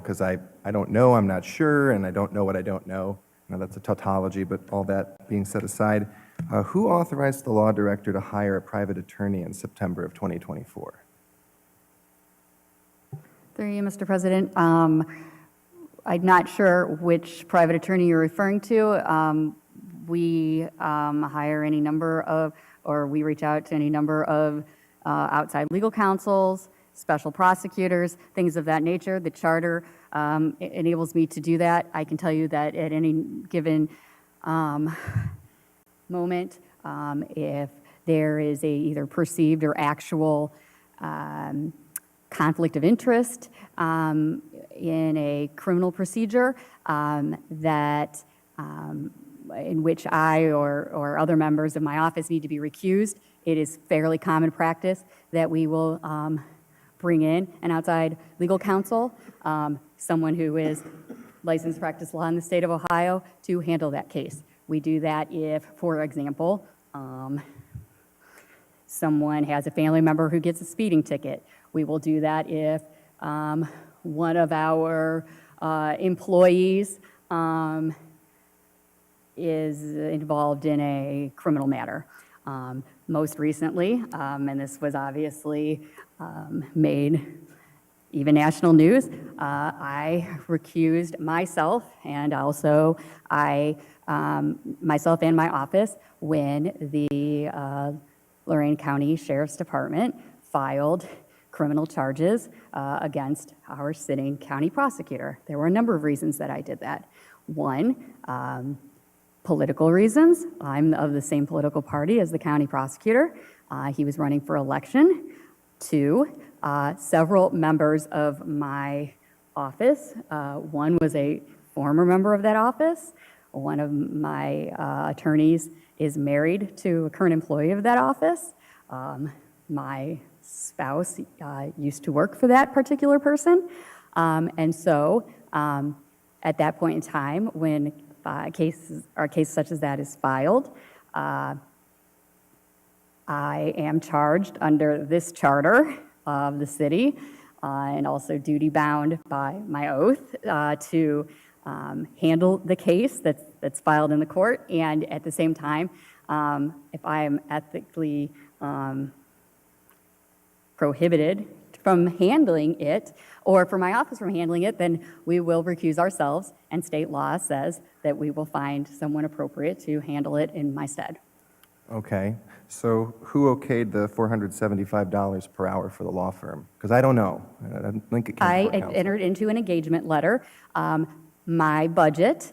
because I don't know, I'm not sure, and I don't know what I don't know. Now, that's a tautology, but all that being set aside, who authorized the law director to hire a private attorney in September of 2024? Through you, Mr. President. I'm not sure which private attorney you're referring to. We hire any number of, or we reach out to any number of outside legal counsels, special prosecutors, things of that nature. The charter enables me to do that. I can tell you that at any given moment, if there is a either perceived or actual conflict of interest in a criminal procedure that in which I or other members of my office need to be recused, it is fairly common practice that we will bring in an outside legal counsel, someone who is licensed to practice law in the state of Ohio, to handle that case. We do that if, for example, someone has a family member who gets a speeding ticket. We will do that if one of our employees is involved in a criminal matter. Most recently, and this was obviously made even national news, I recused myself and also myself and my office when the Lorain County Sheriff's Department filed criminal charges against our sitting county prosecutor. There were a number of reasons that I did that. One, political reasons. I'm of the same political party as the county prosecutor. He was running for election. Two, several members of my office. One was a former member of that office. One of my attorneys is married to a current employee of that office. My spouse used to work for that particular person. And so at that point in time, when a case such as that is filed, I am charged under this charter of the city and also duty bound by my oath to handle the case that's filed in the court. And at the same time, if I am ethically prohibited from handling it, or for my office from handling it, then we will recuse ourselves, and state law says that we will find someone appropriate to handle it in my stead. Okay, so who okayed the $475 per hour for the law firm? Because I don't know. I don't think it came I before council. entered into an engagement letter. My budget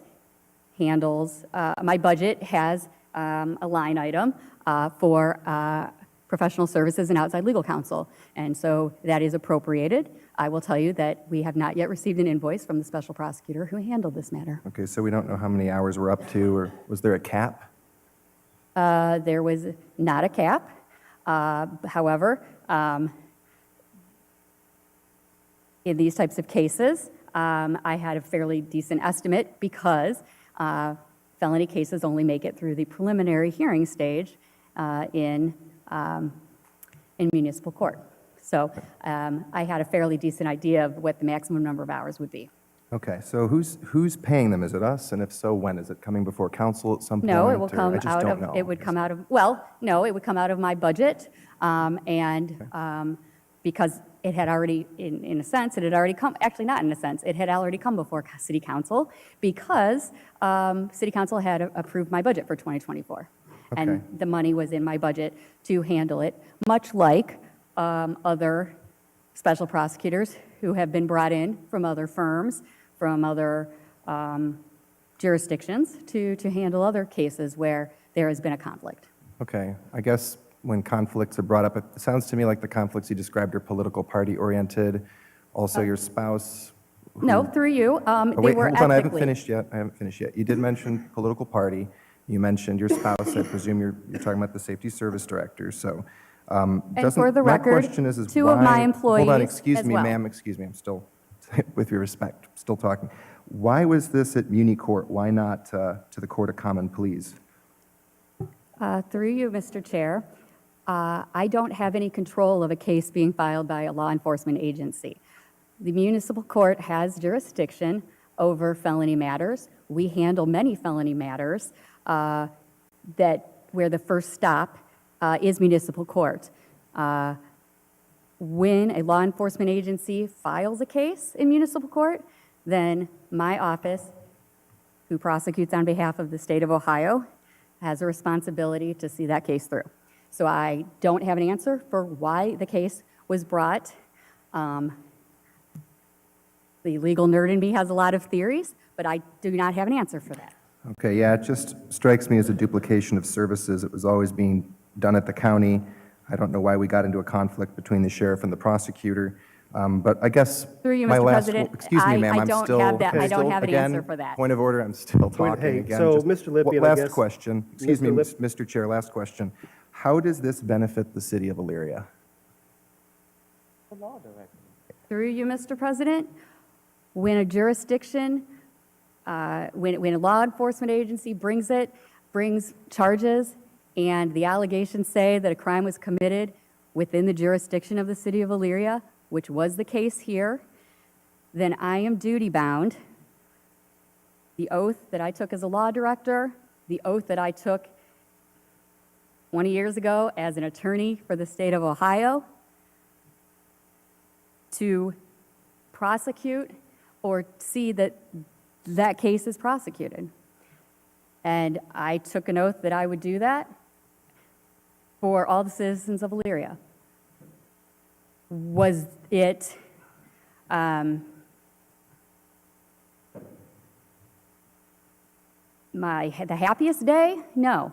handles, my budget has a line item for professional services and outside legal counsel, and so that is appropriated. I will tell you that we have not yet received an invoice from the special prosecutor who handled this matter. Okay, so we don't know how many hours we're up to, or was there a cap? There was not a cap. However, in these types of cases, I had a fairly decent estimate because felony cases only make it through the preliminary hearing stage in municipal court. So I had a fairly decent idea of what the maximum number of hours would be. Okay, so who's paying them? Is it us? And if so, when? Is it coming before council at some point? No, it will come I just out don't of, know. it would come out of, well, no, it would come out of my budget. Because it had already, in a sense, it had already come, actually not in a sense, it had already come before city council because city council had approved my budget for 2024. Okay. And the money was in my budget to handle it, much like other special prosecutors who have been brought in from other firms, from other jurisdictions to handle other cases where there has been a conflict. Okay, I guess when conflicts are brought up, it sounds to me like the conflicts you described are political party oriented. Also, your spouse. No, through you, Oh, they wait, were hold on, I haven't ethically. finished yet. I haven't finished yet. You did mention political party. You mentioned your spouse. I presume you're talking about the safety service director. So, And for the my record, question is two why, of my employees hold on, excuse as me, well. ma'am, excuse me. I'm still, with your respect, still talking. Why was this at Muni Court? Why not to the Court of Common Pleas? Through you, Mr. Chair, I don't have any control of a case being filed by a law enforcement agency. The municipal court has jurisdiction over felony matters. We handle many felony matters where the first stop is municipal court. When a law enforcement agency files a case in municipal court, then my office, who prosecutes on behalf of the state of Ohio, has a responsibility to see that case through. So I don't have an answer for why the case was brought. The legal nerd in me has a lot of theories, but I do not have an answer for that. Okay, yeah, it just strikes me as a duplication of services. It was always being done at the county. I don't know why we got into a conflict between the sheriff and the prosecutor. But I guess Through you, my Mr. last, President, excuse me, ma'am, I I'm don't still. have that. I don't still- have an again, answer for that. Point of order, I'm still talking hey, again. so, Just- Mr. Lippian, I Last guess- question, excuse me, Mr. Mr. Chair, last question. How does this benefit the city of Elyria? Through you, Mr. President, when a jurisdiction, when a law enforcement agency brings charges, and the allegations say that a crime was committed within the jurisdiction of the city of Elyria, which was the case here, then I am duty-bound. The oath that I took as a law director, the oath that I took 20 years ago as an attorney for the state of Ohio, to prosecute or see that that case is prosecuted. And I took an oath that I would do that for all the citizens of Elyria. Was it the happiest day? No.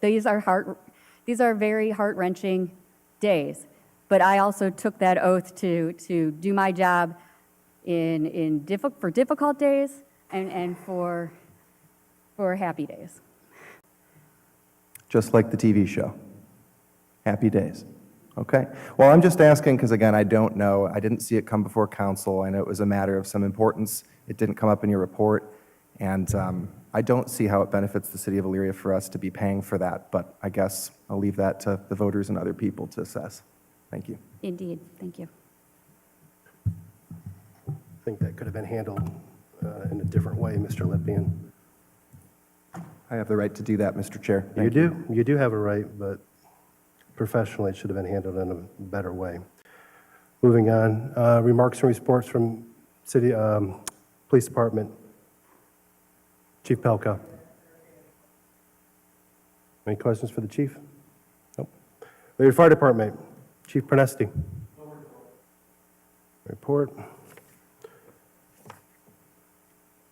These are very heart-wrenching days. But I also took that oath to do my job for difficult days and for happy days. Just like the TV show. Happy days. Okay. Well, I'm just asking because, again, I don't know. I didn't see it come before council. I know it was a matter of some importance. It didn't come up in your report. And I don't see how it benefits the city of Elyria for us to be paying for that. But I guess I'll leave that to the voters and other people to assess. Thank you. Indeed. Thank you. I think that could have been handled in a different way, Mr. Lippian. I have the right to do that, Mr. Chair. Thank You do have a right, but professionally, it should have been handled in a better way. Moving on, remarks and reports from City Police Department. Chief Pelka. Any questions for the chief? Nope. Elyria Fire Department, Chief Pernesti. Report.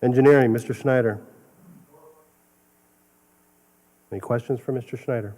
Engineering, Mr. Schneider. Any questions for Mr. Schneider?